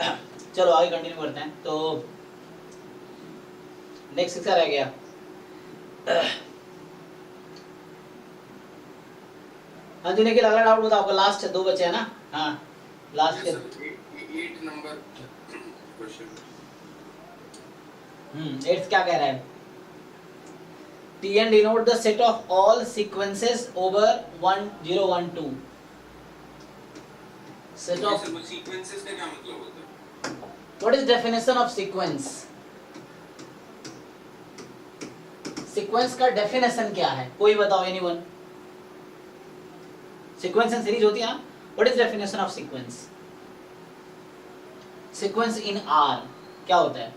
चलो आगे कंटिन्यू करते हैं। तो नेक्स्ट किसका रह गया? हाँ जी, निखिल अगला डाउट बताओ। आपका लास्ट है, 2 बचे हैं ना? हाँ लास्ट के 8 नंबर क्वेश्चन। 8th क्या कह रहा है? Tn denote the set of all sequences over 1 0 1 2. Set of sequences का क्या मतलब होता है? What is definition of sequence? Sequence का डेफिनेशन क्या है? कोई बताओ, एनीवन? सीक्वेंस एंड सीरीज होती है ना? What is definition of sequence? Sequence in R क्या होता है?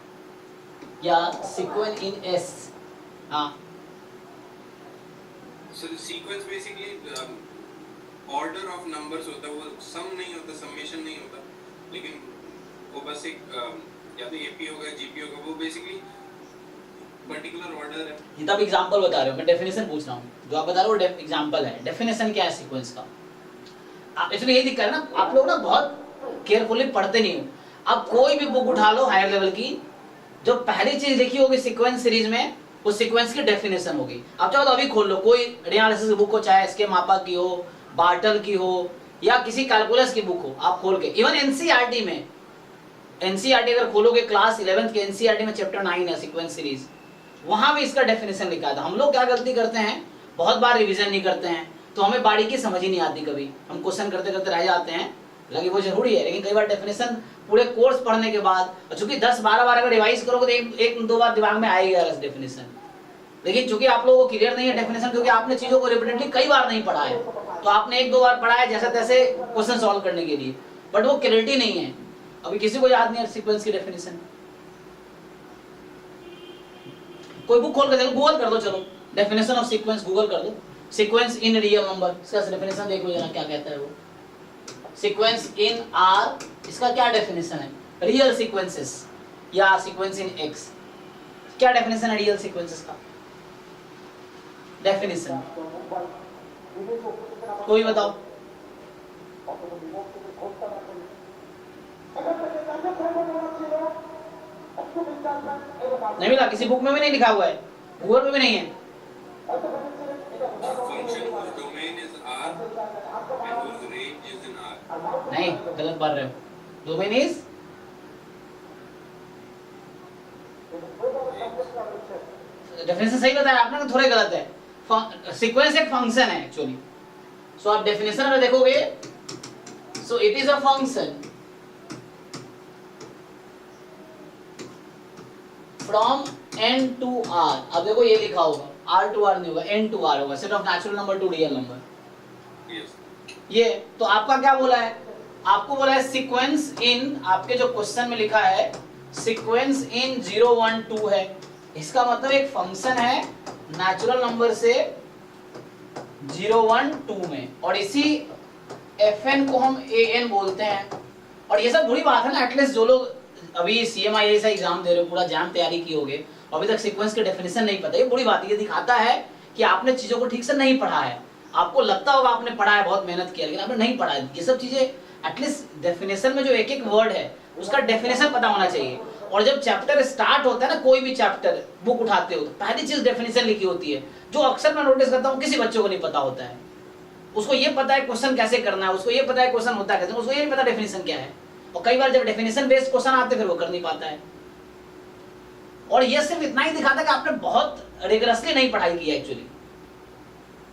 या सीक्वेंस इन एस? हाँ, so sequence basically order of numbers होता है, वो सम नहीं होता, समेशन नहीं होता, लेकिन वो बस एक या तो एपी होगा जीपी होगा, वो बेसिकली पर्टिकुलर ऑर्डर है। ये तो आप एग्जांपल बता रहे हो, मैं डेफिनेशन पूछ रहा हूँ। जो आप बता रहे हो वो एग्जांपल है। डेफिनेशन क्या है सीक्वेंस का? एक्चुअली यही दिक्कत है ना, आप लोग ना बहुत केयरफुली पढ़ते नहीं हो। अब कोई भी बुक उठा लो हायर लेवल की, जो पहली चीज लिखी होगी सीक्वेंस सीरीज में, वो सीक्वेंस की डेफिनेशन होगी। आप चाहो तो अभी खोल लो कोई एनालिसिस की बुक हो, चाहे एसके मापा की हो, बार्टल की हो, या किसी कैलकुलस की बुक हो, आप खोल के इवन एनसीईआरटी में, एनसीईआरटी अगर खोलोगे क्लास 11th के एनसीईआरटी में चैप्टर 9 है सीक्वेंस सीरीज, वहां भी इसका डेफिनेशन लिखा था। हम लोग क्या गलती करते हैं, बहुत बार रिवीजन नहीं करते हैं, तो हमें बारीकी समझ ही नहीं आती। कभी हम क्वेश्चन करते करते रह जाते हैं, लगे वो जरूरी है, लेकिन कई बार डेफिनेशन पूरे कोर्स पढ़ने के बाद, चूंकि 10-12 बार अगर रिवाइज करोगे तो एक दो बार दिमाग में आएगा डेफिनेशन। लेकिन चूंकि आप लोगों को क्लियर नहीं है डेफिनेशन, क्योंकि आपने चीजों को रिपीटेडली कई बार नहीं पढ़ा है, तो आपने 1-2 बार पढ़ा है जैसे तैसे क्वेश्चन सॉल्व करने के लिए, बट वो क्लियरिटी नहीं है। अभी किसी को याद नहीं है सीक्वेंस की डेफिनेशन। कोई बुक खोल के देखो, गूगल कर दो, चलो डेफिनेशन ऑफ सीक्वेंस गूगल कर दो, सीक्वेंस इन रियल नंबर, इसका डेफिनेशन देख लो जरा क्या कहता है वो। सीक्वेंस इन आर, इसका क्या डेफिनेशन है? रियल सीक्वेंसेस या सीक्वेंस इन एक्स, क्या डेफिनेशन है रियल सीक्वेंसेस का? डेफिनेशन कोई बताओ। नहीं मिला, किसी बुक में भी नहीं लिखा हुआ है, गूगल पे भी नहीं है। Function domain is R and whose range is in R। नहीं, गलत पढ़ रहे हो। डोमेन इज, डेफिनेशन सही बताया आपने, तो थोड़ा गलत है। सीक्वेंस एक फंक्शन है एक्चुअली। सो आप डेफिनेशन अगर देखोगे, so it is a function from n to r। अब देखो ये लिखा होगा r to r नहीं होगा, n to r होगा, set of natural number two real number. ये तो आपका क्या बोला है? आपको बोला है सीक्वेंस इन, आपके जो क्वेश्चन में लिखा है सीक्वेंस इन 0 1 2 है, इसका मतलब एक फंक्शन है नेचुरल नंबर से 0 1 2 में, और इसी fn को हम an बोलते हैं। और ये सब बुरी बात है ना, एटलीस्ट जो लोग अभी CMI जैसा एग्जाम दे रहे हो, पूरा जैम तैयारी की होगे, अभी तक सीक्वेंस के डेफिनेशन नहीं पता, ये बुरी बात है। ये दिखाता है कि आपने चीजों को ठीक से नहीं पढ़ा है। आपको लगता होगा आपने पढ़ा है, बहुत मेहनत किया, लेकिन आपने नहीं पढ़ा है। ये सब चीजें एटलीस्ट डेफिनेशन में जो एक एक वर्ड है उसका डेफिनेशन पता होना चाहिए। और जब चैप्टर स्टार्ट होता है ना, कोई भी चैप्टर बुक उठाते हो, तो पहली चीज डेफिनेशन लिखी होती है, जो अक्सर मैं नोटिस करता हूँ किसी बच्चों को नहीं पता होता है। उसको ये पता है क्वेश्चन कैसे करना है, उसको ये पता है क्वेश्चन होता है कैसे, उसको ये नहीं पता डेफिनेशन क्या है। और कई बार जब डेफिनेशन बेस्ड क्वेश्चन आते फिर वो कर नहीं पाता है। और ये सिर्फ इतना ही दिखाता है कि आपने बहुत रिगरसली नहीं पढ़ाई की है एक्चुअली।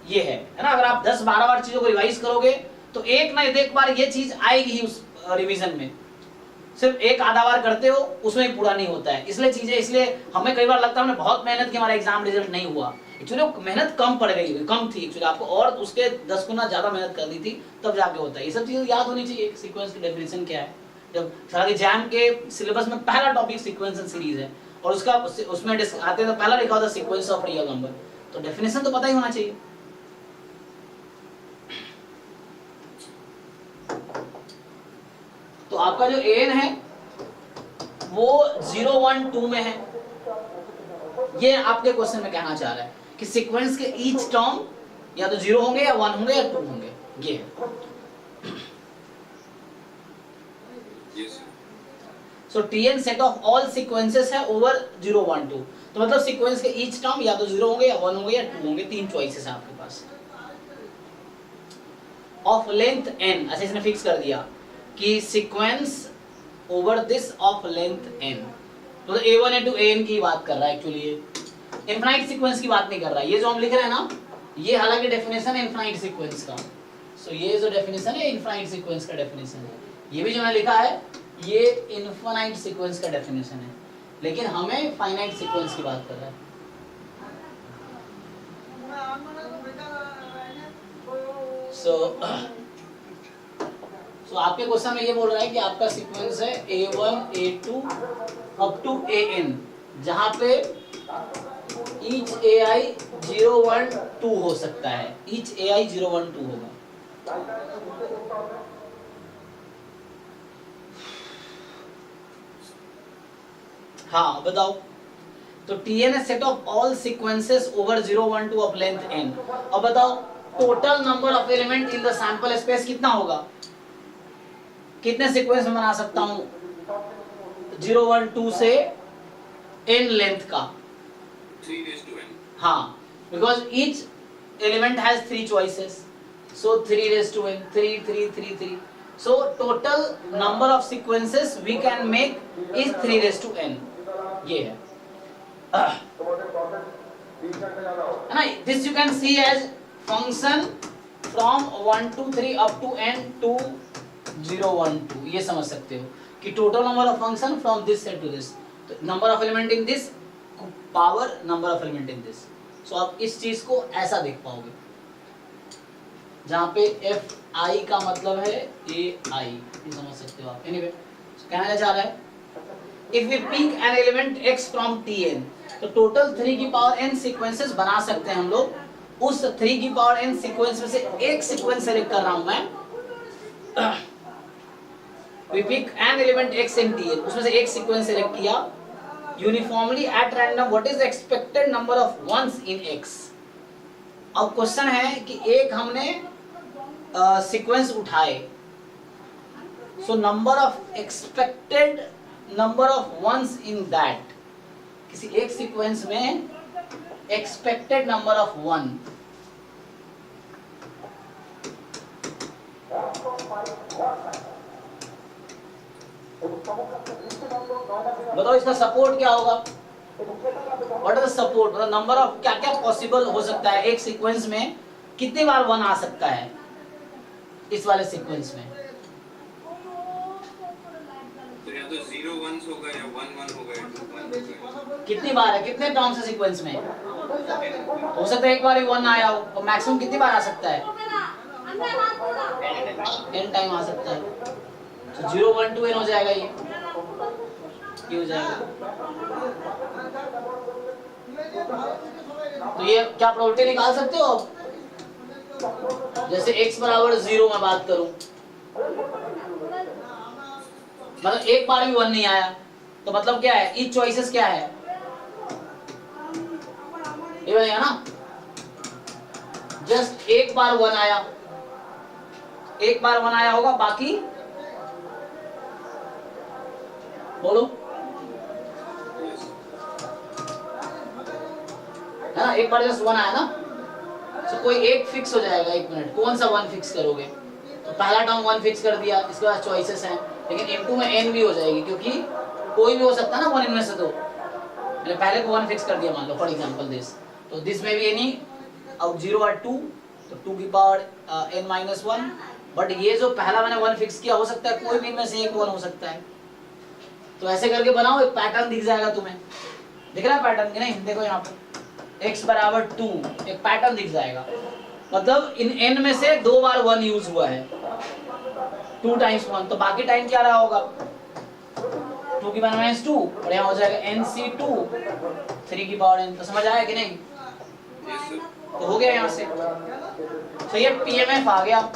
ये है ना, अगर आप 10-12 बार चीजों को रिवाइज करोगे तो एक ना एक बार ये चीज आएगी ही उस रिवीजन में। सिर्फ एक आधा बार करते हो उसमें पूरा नहीं होता है। इसलिए हमें कई बार लगता है हमने बहुत मेहनत की, हमारा एग्जाम रिजल्ट नहीं हुआ। एक्चुअली मेहनत कम पड़ गई, कम थी एक्चुअली, आपको और उसके 10 गुना ज्यादा मेहनत करनी थी, तब जाके होता है। ये सब चीजें याद होनी चाहिए। सीक्वेंस की डेफिनेशन क्या है? जब सारा एग्जाम के सिलेबस में पहला टॉपिक सीक्वेंस एंड सीरीज है, और उसका उसमें आते हैं तो पहला लिखा होता है सीक्वेंस ऑफ रियल नंबर, तो डेफिनेशन तो पता ही होना चाहिए। तो आपका जो एन है वो 0 1 2 में है। ये आपके क्वेश्चन में कहना चाह रहा है कि सीक्वेंस के ईच टर्म या तो 0 होंगे या 1 होंगे या 2 होंगे। ये सो Tn set of all sequences है ओवर 0 1 2। तो मतलब सीक्वेंस के ईच टर्म या तो 0 होंगे या 1 होंगे या 2 होंगे, तीन चॉइसेस हैं आपके पास। ऑफ लेंथ n, अच्छा इसने फिक्स कर दिया कि sequence over this of length n, तो a1 a2 an की बात कर रहा है एक्चुअली, ये इनफाइनाइट सीक्वेंस की बात नहीं कर रहा है। ये जो हम लिख रहे हैं ना, ये हालांकि डेफिनेशन है इनफाइनाइट सीक्वेंस का। सो ये जो डेफिनेशन है इनफाइनाइट सीक्वेंस का डेफिनेशन है, ये भी जो मैंने लिखा है ये इनफाइनाइट सीक्वेंस का डेफिनेशन है, लेकिन हमें फाइनाइट सीक्वेंस की बात कर रहा है। सो आपके क्वेश्चन में ये बोल रहा है कि आपका सीक्वेंस है a1 a2 up to an, जहां पे each ai 0 1 2 हो सकता है, each ai 0 1 2 होगा। हाँ बताओ, तो Tn है set of all sequences over 0 1 2 of length n। अब बताओ total number of element in the sample space कितना होगा, कितने सीक्वेंस में बना सकता हूं 0 1 2 से n लेंथ का? 3 raised to n। हाँ, because each element has 3 choices, so 3 raised to n, 3 3 3 3, so total number of sequences we can make is 3 raised to n। ये है ना, this you can see as function from 1 to 3 up to n to 0 1 2, ये समझ सकते हो कि total number of function from this set to this, तो number of element in this power number of element in this। so आप इस चीज को ऐसा देख पाओगे, जहाँ पे f i का मतलब है a i, ये समझ सकते हो आप। anyway, कहना क्या चाह रहा है, if we pick an element x from Tn, तो टोटल 3 की पावर n सीक्वेंसेस बना सकते हैं हम लोग। उस 3 की पावर n सीक्वेंस में से एक सीक्वेंस सेलेक्ट कर रहा हूं मैं। we pick an element x in Tn, उसमें से एक सीक्वेंस सेलेक्ट किया। Uniformly at random what is the expected number of ones in x। अब क्वेश्चन है कि एक हमने सीक्वेंस उठाए, so number of expected number of ones in that, किसी एक सीक्वेंस में एक्सपेक्टेड नंबर ऑफ वन, बताओ इसका सपोर्ट क्या होगा, व्हाट इज द सपोर्ट, मतलब नंबर ऑफ क्या क्या पॉसिबल हो सकता है एक सीक्वेंस में, कितनी बार वन आ सकता है इस वाले सीक्वेंस में। तो या तो 0 1 होगा या 1 1 होगा या 2 1 होगा। कितनी बार है, कितने टर्म्स है सीक्वेंस में, हो सकता है एक बार ही 1 आया हो, और मैक्सिमम कितनी बार आ सकता है, n टाइम आ सकता है। तो 0 1 2 n हो जाएगा, ये हो जाएगा। तो ये क्या प्रोबेबिलिटी निकाल सकते हो आप, जैसे x बराबर 0 मैं बात करूं, मतलब एक बार भी 1 नहीं आया, तो मतलब क्या है, ईच चॉइसेस क्या है, ये बनेगा ना, जस्ट एक बार 1 आया, एक बार 1 आया होगा, बाकी बोलो है ना, एक बार जस्ट 1 आया ना, तो कोई एक फिक्स हो जाएगा। एक मिनट, कौन सा 1 फिक्स करोगे, तो पहला टर्म 1 फिक्स कर दिया, इसके बाद चॉइसेस हैं, लेकिन m2 में n भी हो जाएगी, क्योंकि कोई भी हो सकता है ना 1 इनमें से, तो मैंने पहले को 1 फिक्स कर दिया, मान लो फॉर एग्जांपल दिस, तो दिस में भी एनी अब 0 और 2, तो 2 की पावर n माइनस 1, बट ये जो पहला मैंने 1 फिक्स किया, हो सकता है कोई भी इनमें से एक 1 हो सकता है। तो ऐसे करके बनाओ, एक पैटर्न दिख जाएगा तुम्हें, दिख रहा है पैटर्न कि नहीं, देखो यहाँ पे x बराबर 2, एक पैटर्न दिख जाएगा, मतलब इन n में से 2 बार 1 यूज हुआ है, 2 टाइम्स 1, तो बाकी टाइम क्या रहा होगा, 2 की पावर माइनस 2, और यहाँ हो जाएगा nc2 3 की पावर n। तो समझ आया कि नहीं, तो हो गया यहाँ से, तो ये PMF आ गया।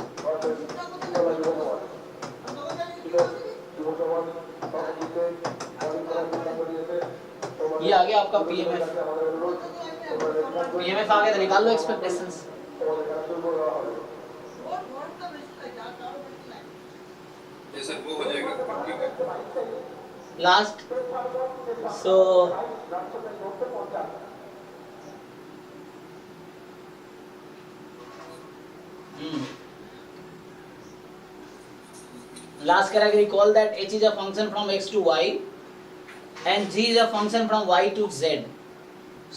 ये आ गया आपका PMF, PMF आ गया, तो निकाल लो एक्सपेक्टेशंस। ये सर वो हो जाएगा, ठीक है, लास्ट सो last कह रहा है recall that h is a function from x to y and g is a function from y to z.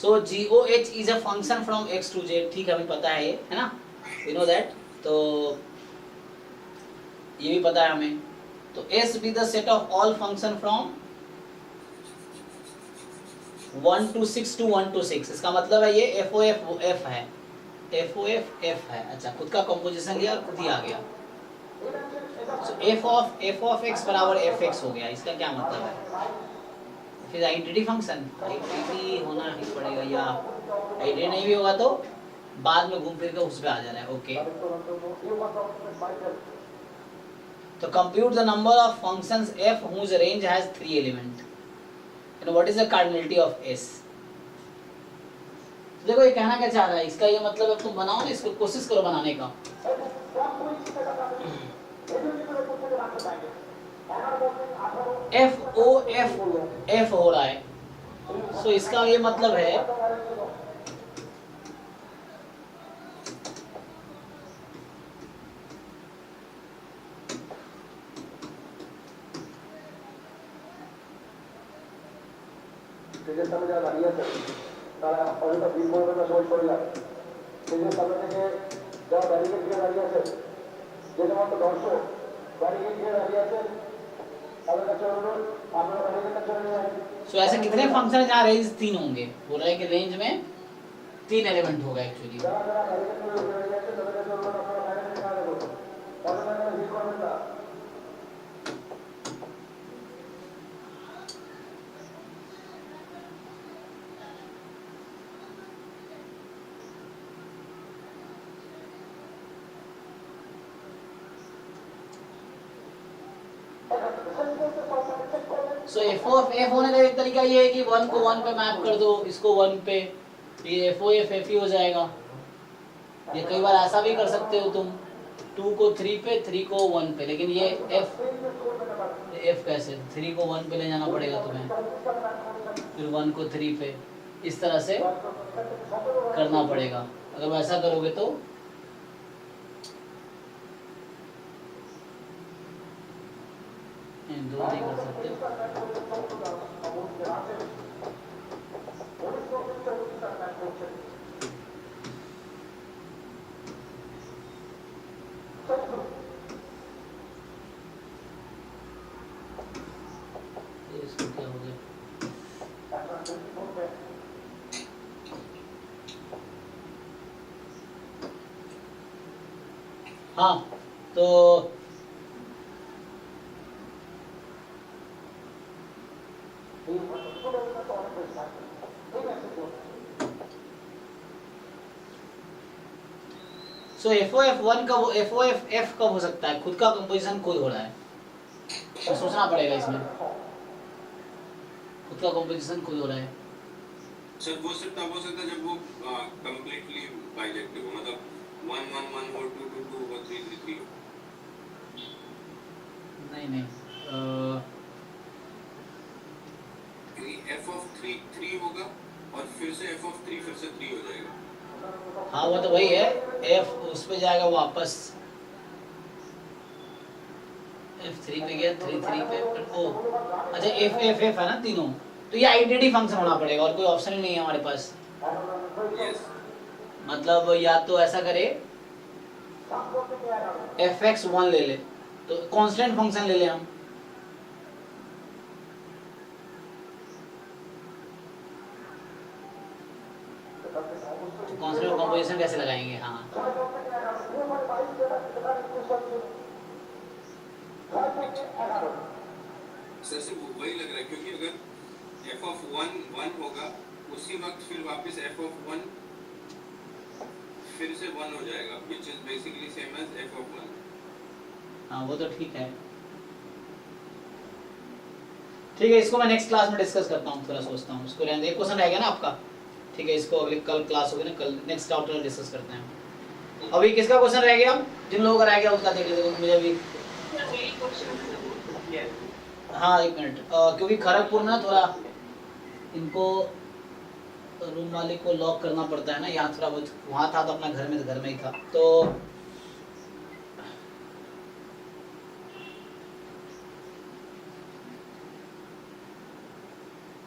So goh is a function from x to z. ठीक है, हमें पता है ये, है ना, we know that. तो ये भी पता है हमें. तो s be the set of all function from 1 to 6 to 1 to 6. इसका मतलब है ये FOF f है, FOF f है. अच्छा, खुद का कंपोजिशन लिया और खुद ही आ गया. So f of x बराबर fx हो गया. इसका क्या मतलब है? फिर आइडेंटिटी फंक्शन, आइडेंटिटी होना ही पड़ेगा, या आइडेंटिटी नहीं भी होगा तो बाद में घूम फिर के उस पे आ जाना है. ओके, तो compute the number of functions f whose range has 3 element. You know what is the cardinality of s? देखो ये कहना क्या चाह रहा है, इसका ये मतलब है तुम बनाओ ना, इसको कोशिश करो बनाने का. f हो रहा है, सो इसका ये मतलब है समझ आ रही है তারা অনেকটা বিল করবে না সময় চলে যাবে. সেই সামনে থেকে যারা ব্যারিকেড দিয়ে দাঁড়িয়ে আছে, যে সমস্ত দর্শক ব্যারিকেড দিয়ে দাঁড়িয়ে আছে, তাদের কাছে অনুরোধ আপনারা ব্যারিকেডটা ছেড়ে দেন. सो ऐसे कितने फंक्शन है जहाँ रेंज 3 होंगे? बोल रहा है कि रेंज में 3 एलिमेंट होगा actually. So F of F होने का एक तरीका ये है कि 1 को 1 पे मैप कर दो, इसको 1 पे, ये एफ ओ एफ एफ ही हो जाएगा. ये कई बार ऐसा भी कर सकते हो तुम, 2 को 3 पे, 3 को 1 पे, लेकिन ये एफ कैसे, 3 को 1 पे ले जाना पड़ेगा तुम्हें, फिर 1 को 3 पे, इस तरह से करना पड़ेगा. अगर वैसा करोगे तो दो नहीं कर सकते. इसको क्या हो गया? हाँ, तो सो FOF1 कब, FOF कब हो सकता है? खुद का कंपोजिशन खुद हो रहा है, तो सोचना पड़ेगा इसमें. खुद का कंपोजिशन खुद हो रहा है. सर वो सिर्फ तब हो सकता है जब वो कंप्लीटली बाइजेक्टिव हो, मतलब 1 1 1 हो, 2 2 2 हो, 3 3 3 हो. नहीं क्योंकि f of 3 3 होगा और फिर से f of 3 फिर से 3 हो जाएगा. हाँ, वो तो वही है, f उस पे जाएगा वापस, f3 पे गया, 3 3 पे, ओ अच्छा f है ना तीनों, तो ये आइडेंटिटी फंक्शन होना पड़ेगा और कोई ऑप्शन ही नहीं है हमारे पास. मतलब या तो ऐसा करे fx1 ले ले, तो कांस्टेंट फंक्शन ले ले हम, कांस्टेंट कंपोजिशन कैसे लगाएंगे? हाँ, सर से वही लग रहा है, क्योंकि अगर f of 1 1 होगा उसी वक्त फिर वापस f of 1 फिर से 1 हो जाएगा, which is basically same as f of 1. हाँ वो तो ठीक है. ठीक है, इसको मैं नेक्स्ट क्लास में डिस्कस करता हूँ, थोड़ा सोचता हूँ. इसको एक क्वेश्चन रह गया ना आपका, ठीक है, इसको अगली कल क्लास होगी ना, कल नेक्स्ट चैप्टर में डिस्कस करते हैं. अभी किसका क्वेश्चन रह गया? जिन लोगों का रह गया उसका देख लेते. मुझे अभी हाँ एक मिनट, क्योंकि खड़गपुर में ना थोड़ा इनको रूम मालिक को लॉक करना पड़ता है ना, यहाँ थोड़ा बहुत, वहाँ था तो अपना घर में, तो घर में ही था तो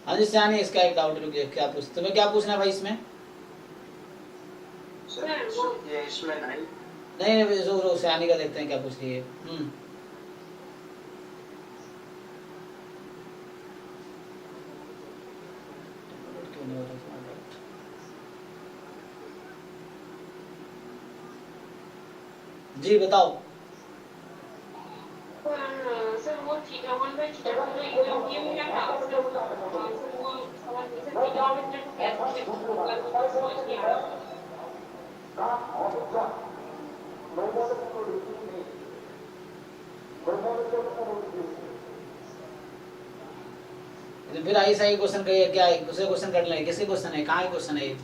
हाँ जी सयानी, इसका एक डाउट रुकिए, क्या पूछ, तुम्हें क्या पूछना है भाई इसमें? ये इसमें नहीं, नहीं जो सयानी का देखते हैं क्या पूछ रही है। जी बताओ। सर वो थीटा 1 बाय थीटा 2 ये क्या था सर, वो समझ नहीं सर, थीटा 1 थीटा 2 कैसे समझ नहीं आ रहा। तो फिर आई सही क्वेश्चन कहिए, क्या है दूसरे क्वेश्चन कर लें, किसके क्वेश्चन है, कहाँ क्वेश्चन है ये?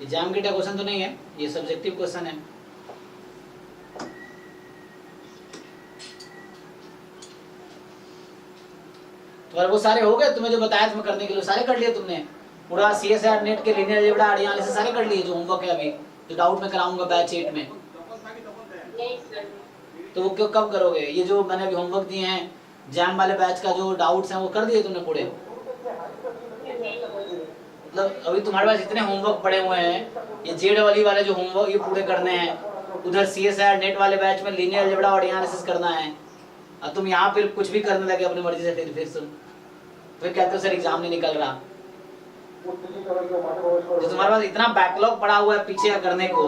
एग्जाम के क्वेश्चन तो नहीं है, ये सब्जेक्टिव क्वेश्चन है। तुम्हारे वो सारे हो गए, तुम्हें जो बताया तुम्हें करने के लिए सारे कर लिए तुमने? पूरा CSR नेट के लीनियर अलजेब्रा आर्डियान से सारे कर लिए जो होमवर्क है अभी, जो डाउट में कराऊंगा बैच 8 में? तो वो क्यों कब करोगे? ये जो मैंने अभी होमवर्क दिए हैं जैम वाले बैच का, जो डाउट्स हैं वो कर दिए तुमने पूरे? मतलब अभी तुम्हारे पास इतने होमवर्क पड़े हुए हैं, ये जेड वाले जो होमवर्क ये पूरे करने हैं, उधर CSR नेट वाले बैच में लीनियर अलजेब्रा और एनालिसिस करना है, और तुम यहाँ फिर कुछ भी करने लगे अपनी मर्जी से। फिर कहते हो सर एग्जाम नहीं निकल रहा। जो तुम्हारे पास इतना बैकलॉग पड़ा हुआ है पीछे करने को,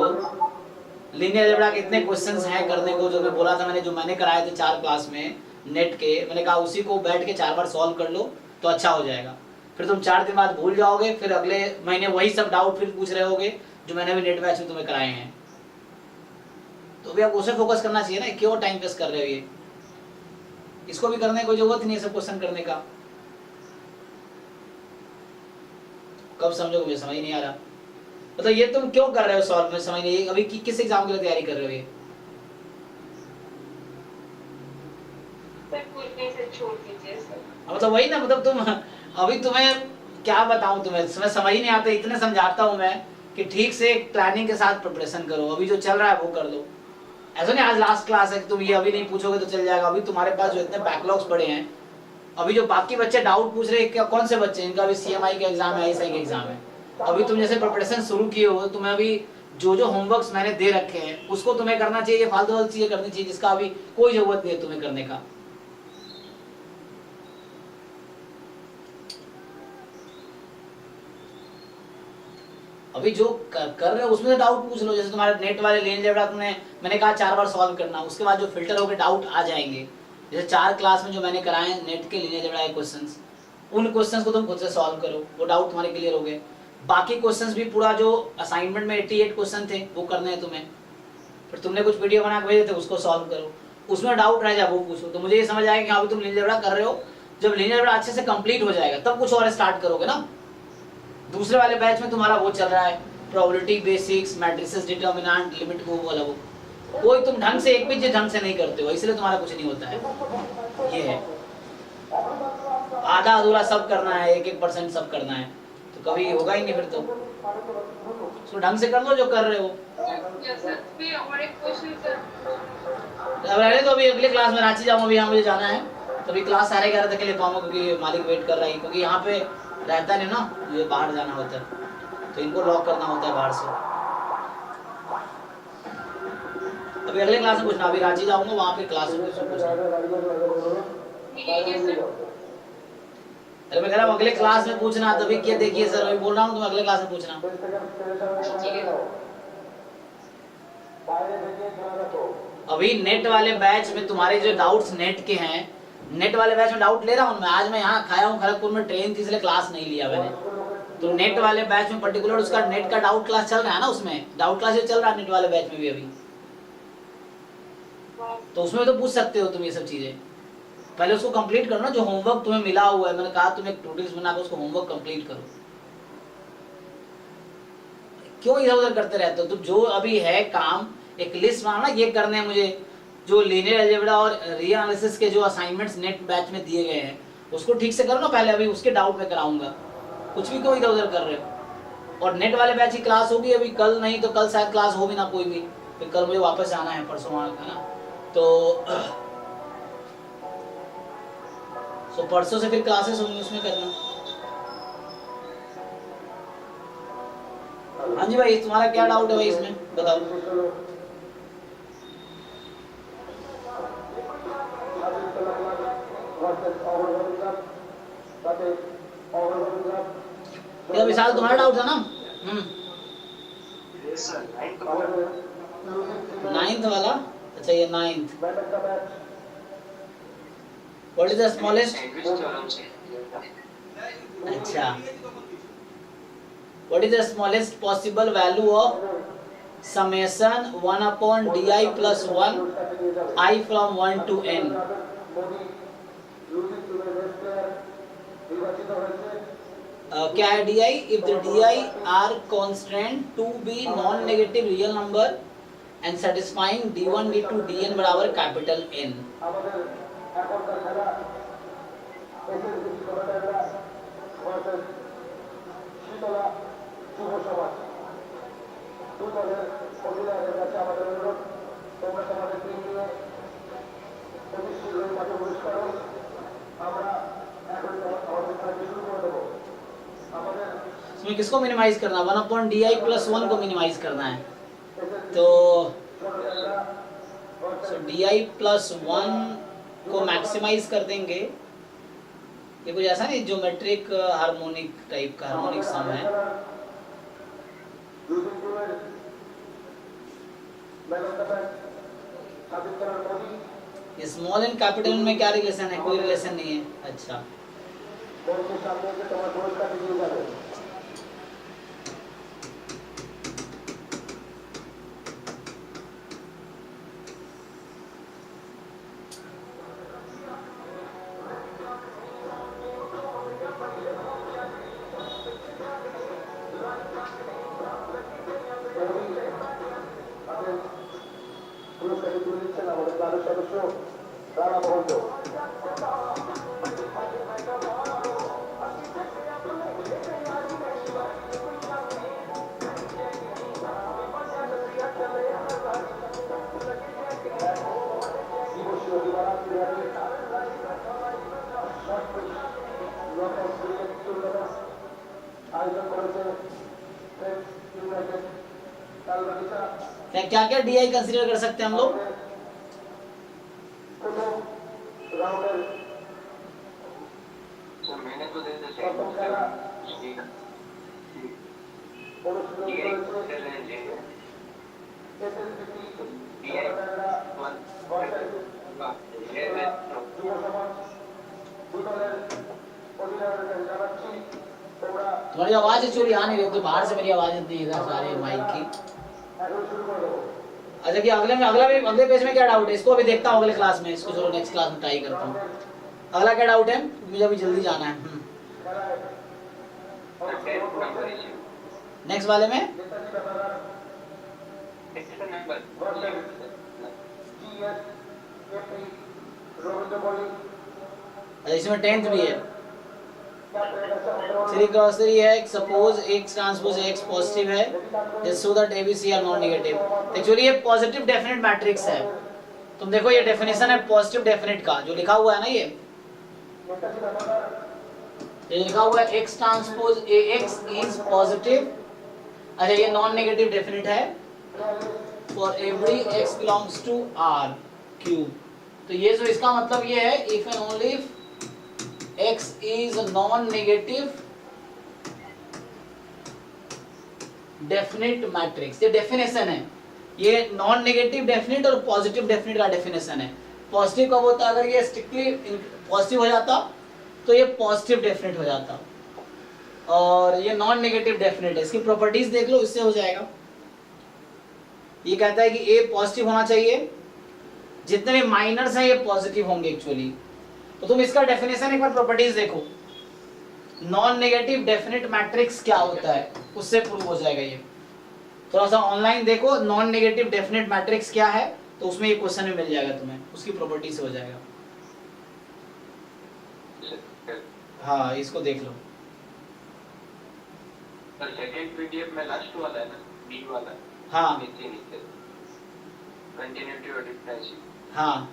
लीनियर अलजेब्रा के इतने क्वेश्चंस हैं करने को, जो मैं बोला था मैंने, जो मैंने कराए थे 4 क्लास में नेट के, मैंने कहा उसी को बैठ के 4 बार सॉल्व कर लो तो अच्छा हो जाएगा। फिर तुम 4 दिन बाद भूल जाओगे, फिर अगले महीने वही सब डाउट फिर पूछ रहे होगे जो मैंने भी नेट बैच में तुम्हें कराए हैं। तो अभी आप उसे फोकस करना चाहिए ना, क्यों टाइम वेस्ट कर रहे हो? ये इसको भी करने की कोई जरूरत नहीं है सब क्वेश्चन करने का। कब समझोगे? मुझे समझ नहीं आ रहा। मतलब ये तुम क्यों कर रहे हो सॉल्व में, समझ नहीं। अभी किस एग्जाम के लिए तैयारी कर रहे हो ये? मतलब वही ना, मतलब तुम अभी, तुम्हें क्या बताऊं, तुम्हें समझ ही नहीं आता, इतने समझाता हूं मैं कि ठीक से प्लानिंग के साथ प्रिपरेशन करो, अभी जो चल रहा है वो कर लो। ऐसा नहीं आज लास्ट क्लास है कि तुम ये अभी नहीं पूछोगे तो चल जाएगा। अभी तुम्हारे पास जो इतने बैकलॉग्स पड़े हैं, अभी जो बाकी बच्चे डाउट पूछ रहे हैं, क्या कौन से बच्चे, इनका अभी CMI का एग्जाम है, ISI का एग्जाम है, अभी तुम जैसे प्रिपरेशन शुरू किए हो, तुम्हें अभी जो होमवर्क्स मैंने दे रखे हैं उसको तुम्हें करना चाहिए, फालतू वाली चीजें करनी चाहिए जिसका अभी कोई जरूरत नहीं है तुम्हें करने का। अभी जो कर रहे हो उसमें से डाउट पूछ लो। जैसे तुम्हारे नेट वाले लीनियर अलजेब्रा तुमने, मैंने कहा 4 बार सॉल्व करना, उसके बाद जो फिल्टर होकर डाउट आ जाएंगे, जैसे 4 क्लास में जो मैंने कराए हैं नेट के लीनियर अलजेब्रा के क्वेश्चंस, उन क्वेश्चंस को तुम खुद से सॉल्व करो, वो डाउट तुम्हारे क्लियर हो गए। बाकी क्वेश्चंस भी पूरा जो असाइनमेंट में 88 क्वेश्चन थे वो करने हैं तुम्हें, फिर तुमने कुछ वीडियो बना के भेजे थे उसको सॉल्व करो, उसमें डाउट रह जाए वो पूछो। तो मुझे ये समझ आएगा कि हाँ तुम लीनियर अलजेब्रा कर रहे हो। जब लीनियर अलजेब्रा अच्छे से कंप्लीट हो जाएगा तब कुछ और स्टार्ट करोगे ना। दूसरे वाले बैच में तुम्हारा वो चल रहा है probability basics, matrices, determinant, limit, वो वाला, वो कोई तुम ढंग से एक भी ढंग से नहीं करते हो, इसलिए तुम्हारा कुछ नहीं होता है। ये है आधा अधूरा सब करना है, 1-1% सब करना है, तो कभी होगा ही नहीं। फिर तो ढंग से कर लो जो कर रहे हो। तो अभी अगले क्लास में रांची जाऊंगा, अभी यहाँ मुझे जाना है, तो अभी क्लास 11:30 तक के लिए पाऊंगा क्योंकि मालिक वेट कर रहा है, क्योंकि यहाँ पे रहता नहीं ना, ये बाहर जाना होता है तो इनको लॉक करना होता है बाहर से। अभी अगले क्लास में पूछना, अभी रांची जाऊंगा वहाँ पे क्लास में पूछना। अरे मैं कह रहा हूँ अगले क्लास में पूछना, तभी क्या देखिए सर अभी बोल रहा हूँ, तुम अगले क्लास में पूछना। अभी नेट वाले बैच में तुम्हारे जो डाउट्स नेट के हैं, नेट वाले बैच में डाउट ले रहा हूँ मैं। आज मैं यहाँ खाया हूँ खड़गपुर में, ट्रेन थी इसलिए क्लास नहीं लिया मैंने। तो नेट वाले बैच में पर्टिकुलर उसका नेट का डाउट क्लास चल रहा है ना, उसमें डाउट क्लास जो चल रहा है नेट वाले बैच में भी अभी, तो उसमें तो पूछ सकते हो तुम ये सब चीजें। पहले उसको कंप्लीट करो ना, जो होमवर्क तुम्हें मिला हुआ है, मैंने कहा तुम एक ट्यूटोरियल बनाकर उसको होमवर्क कंप्लीट करो। क्यों इधर उधर करते रहते हो? तो जो अभी है काम एक लिस्ट बनाना, ये करने हैं मुझे, जो लीनियर अलजेब्रा और रीएनालिसिस के जो असाइनमेंट्स नेट बैच में दिए गए हैं उसको ठीक से करो ना पहले, अभी उसके डाउट में कराऊंगा, कुछ भी क्यों इधर उधर कर रहे हो। और नेट वाले बैच की क्लास होगी अभी कल, नहीं तो कल शायद क्लास हो भी ना कोई भी, फिर कल मुझे वापस जाना है, परसों आना है ना, तो परसों से फिर क्लासेस होंगी, उसमें करना। हाँ जी भाई, तुम्हारा क्या डाउट है भाई इसमें, बताओ। ये विशाल तुम्हारा डाउट था ना? नाइन्थ वाला, अच्छा ये ninth. What is the smallest, अच्छा what is the smallest possible value of summation 1 upon di plus 1 I from 1 to n। क्या है di? If the di are constant to be non-negative real number and satisfying d1 d2 dn बराबर capital N। इसमें किसको minimise करना है? 1 upon D I plus 1 को minimise करना है, तो डी आई प्लस 1 को मैक्सिमाइज कर देंगे। ये कुछ ऐसा नहीं, ज्योमेट्रिक हार्मोनिक टाइप का हार्मोनिक सम है। स्मॉल एंड कैपिटल में क्या रिलेशन है? कोई रिलेशन नहीं है। अच्छा क्या क्या डी आई कंसिडर कर सकते हैं हम लोग? मैंने तो दे तुम्हारी आवाज चोरी आ नहीं रही, तो बाहर से मेरी आवाज इतनी है सारे माइक की। अच्छा कि अगले पेज में क्या डाउट है? इसको अभी देखता हूँ अगले क्लास में, इसको चलो नेक्स्ट क्लास में ट्राई करता हूँ। अगला क्या डाउट है? मुझे अभी जल्दी जाना है। नेक्स्ट वाले में अच्छा, इसमें 10th भी है। 3 क्रॉस 3 है, suppose x transpose x positive है, just so that ABC are non negative. Actually ये पॉजिटिव डेफिनेट मैट्रिक्स है। तुम देखो ये डेफिनेशन है पॉजिटिव डेफिनेट का, जो लिखा हुआ है ना, ये लिखा हुआ है x transpose AX is positive. अच्छा ये नॉन नेगेटिव डेफिनेट है for every x belongs to R cube. तो ये जो इसका मतलब ये है, if and only if x is a non-negative definite matrix। ये डेफिनेशन है, ये नॉन नेगेटिव डेफिनेट और पॉजिटिव डेफिनेट का डेफिनेशन है। पॉजिटिव कब होता है? अगर ये स्ट्रिक्टली पॉजिटिव हो जाता तो ये पॉजिटिव डेफिनेट हो जाता, और ये नॉन नेगेटिव डेफिनेट है। इसकी प्रॉपर्टीज देख लो, इससे हो जाएगा। ये कहता है कि a पॉजिटिव होना चाहिए, जितने भी माइनर्स हैं ये पॉजिटिव होंगे एक्चुअली। तो तुम इसका डेफिनेशन एक बार प्रॉपर्टीज देखो, नॉन नेगेटिव डेफिनेट मैट्रिक्स क्या होता है, उससे प्रूव हो जाएगा ये। थोड़ा सा ऑनलाइन देखो नॉन नेगेटिव डेफिनेट मैट्रिक्स क्या है, तो उसमें ये क्वेश्चन भी मिल जाएगा तुम्हें, उसकी प्रॉपर्टी से हो जाएगा। हाँ इसको देख लो। सर सेकंड पीडीएफ में लास्ट वाला है ना, बी वाला। हाँ नीचे कंटिन्यूटी और डिफरेंस। हाँ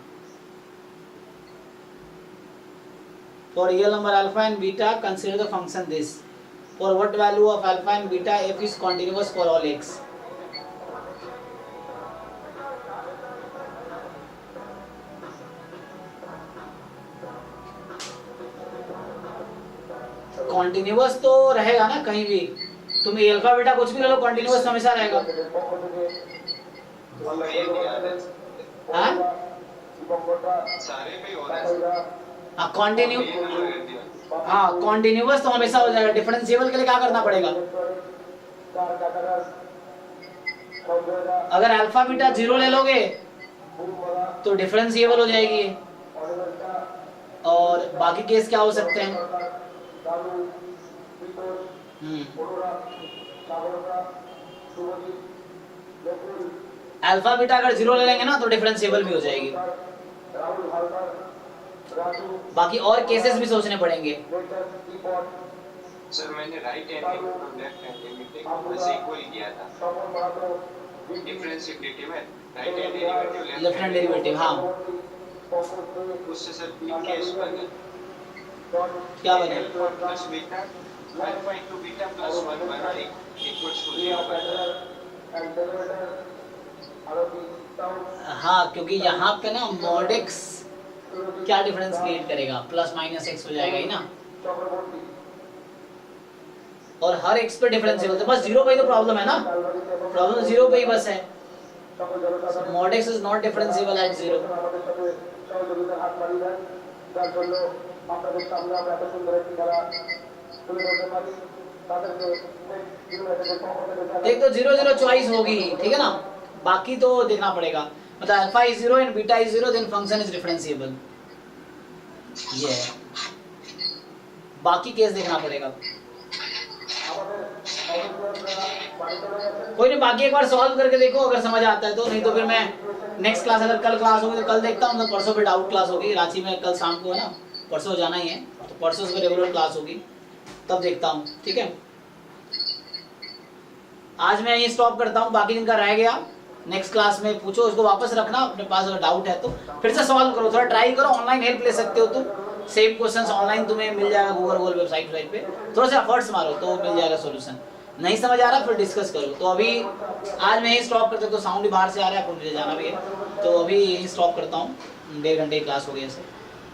for real number alpha and beta consider the function this, for what value of alpha and beta f is continuous for all x। Continuous तो रहेगा ना कहीं भी, तुम अल्फा बीटा कुछ भी ले लो कॉन्टिन्यूअस हमेशा रहेगा। हाँ सारे पे हो रहा है। हाँ कॉन्टिन्यू, हाँ कॉन्टिन्यूअस तो हमेशा हो जाएगा। डिफरेंशिएबल के लिए क्या करना पड़ेगा, अगर अल्फा बीटा 0 ले लोगे तो डिफरेंशिएबल हो जाएगी, और बाकी केस क्या हो सकते हैं। अल्फा बीटा अगर 0 ले लेंगे ना तो डिफरेंशिएबल भी हो जाएगी। बाकी और केसेस भी सोचने पड़ेंगे। सर मैंने राइट हैंड और लेफ्ट हैंड लिमिट को इक्वल किया था डिफरेंशिएबिलिटी में, right hand derivative left hand derivative. हाँ उससे सर केस बने क्या बने, plus beta alpha into beta plus 1 बना इक्वल्स टू 0 बना। हाँ क्योंकि यहाँ पे ना मॉड एक्स क्या डिफरेंस क्रिएट करेगा, प्लस माइनस एक्स हो जाएगा ही ना, और हर एक्स पे डिफरेंशिएबल, तो बस 0 पे ही तो प्रॉब्लम है ना, प्रॉब्लम 0 पे ही बस है। Mod x is not differentiable eight 0। एक तो 0 0 चॉइस होगी, ठीक है ना, बाकी तो देखना पड़ेगा। मतलब alpha is 0 and beta is 0 then function is differentiable, ये है। बाकी केस देखना पड़ेगा। कोई नहीं, बाकी एक बार सॉल्व करके देखो अगर समझ आता है तो, नहीं तो फिर मैं नेक्स्ट क्लास, अगर कल क्लास होगी तो कल देखता हूँ, तो परसों पे डाउट क्लास होगी रांची में, कल शाम को है ना, परसों जाना ही है, तो परसों से रेगुलर क्लास होगी, तब देखता हूँ, ठीक है। आज मैं यही स्टॉप करता हूँ, बाकी जिनका रह गया नेक्स्ट क्लास में पूछो, उसको वापस रखना अपने पास, अगर डाउट है तो फिर से सॉल्व करो, थोड़ा ट्राई करो, ऑनलाइन हेल्प ले सकते हो तुम, सेम क्वेश्चंस ऑनलाइन तुम्हें मिल जाएगा गूगल वेबसाइट पे, थोड़ा सा एफर्ट्स मारो तो मिल जाएगा सॉल्यूशन। नहीं समझ आ रहा फिर डिस्कस करो। तो अभी आज मैं यही स्टॉप करता हूँ, तो साउंड भी बाहर से आ रहा है, मुझे जाना भी है, तो अभी यही स्टॉप करता हूँ, 1.5 घंटे की क्लास हो गई ऐसे।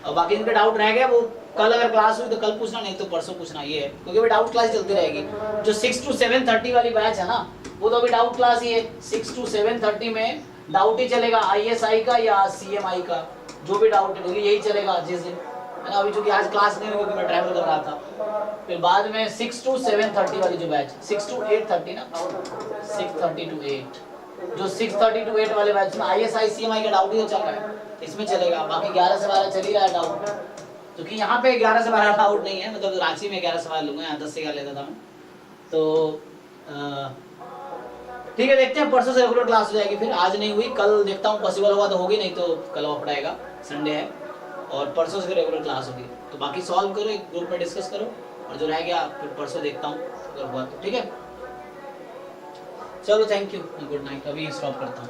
और बाकी जिनका डाउट रह गया वो कल अगर क्लास हुई तो कल पूछना, नहीं तो परसों पूछना, ये है, क्योंकि अभी डाउट क्लास चलती रहेगी। जो 6 to 7:30 वाली बैच है ना, वो तो अभी डाउट क्लास ही है, 6 to 7:30 में डाउट ही चलेगा, ISI का या CMI का, जो भी डाउट है यही चलेगा जिस दिन, है ना। अभी चूंकि आज क्लास नहीं हुई क्योंकि मैं ट्रैवल कर रहा था, फिर बाद में 6 to 7:30 वाली जो बैच, 6 to 8:30 ना, 6:30 to 8, जो 6:30 to 8 वाले बैच में ISI CMI का डाउट ही तो चल रहा है, इसमें चलेगा। बाकी 11 से 12 चल ही रहा है डाउट, क्योंकि यहाँ पे 11 से 12 डाउट नहीं है, मतलब रांची में 11 सवाल लूंगा, यहाँ 10 से 11 लेता था मैं, तो ठीक है, देखते हैं परसों से रेगुलर क्लास हो जाएगी। फिर आज नहीं हुई, कल देखता हूँ पॉसिबल होगा तो होगी, नहीं तो कल ऑफ रहेगा, संडे है, और परसों से रेगुलर क्लास होगी। तो बाकी सॉल्व करो, एक ग्रुप में डिस्कस करो, और जो रह गया फिर परसों देखता हूँ अगर हुआ तो, ठीक है। चलो थैंक यू, गुड नाइट, अभी स्टॉप करता हूँ।